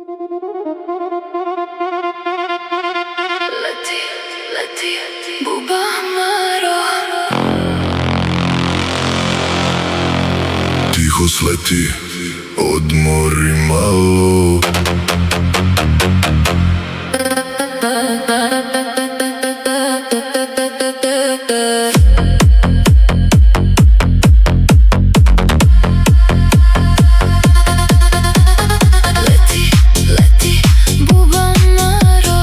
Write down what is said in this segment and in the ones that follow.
Leti, leti, buba Maro. Tiho sleti, odmori malo. Leti, leti, buba Maro.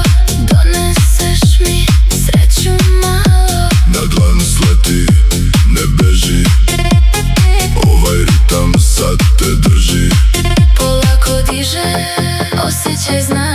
Doneseš mi sreću malo. Na dlan sleti, ne beži. Ovaj ritam sad te drži. Polako diže, osjećaj zna.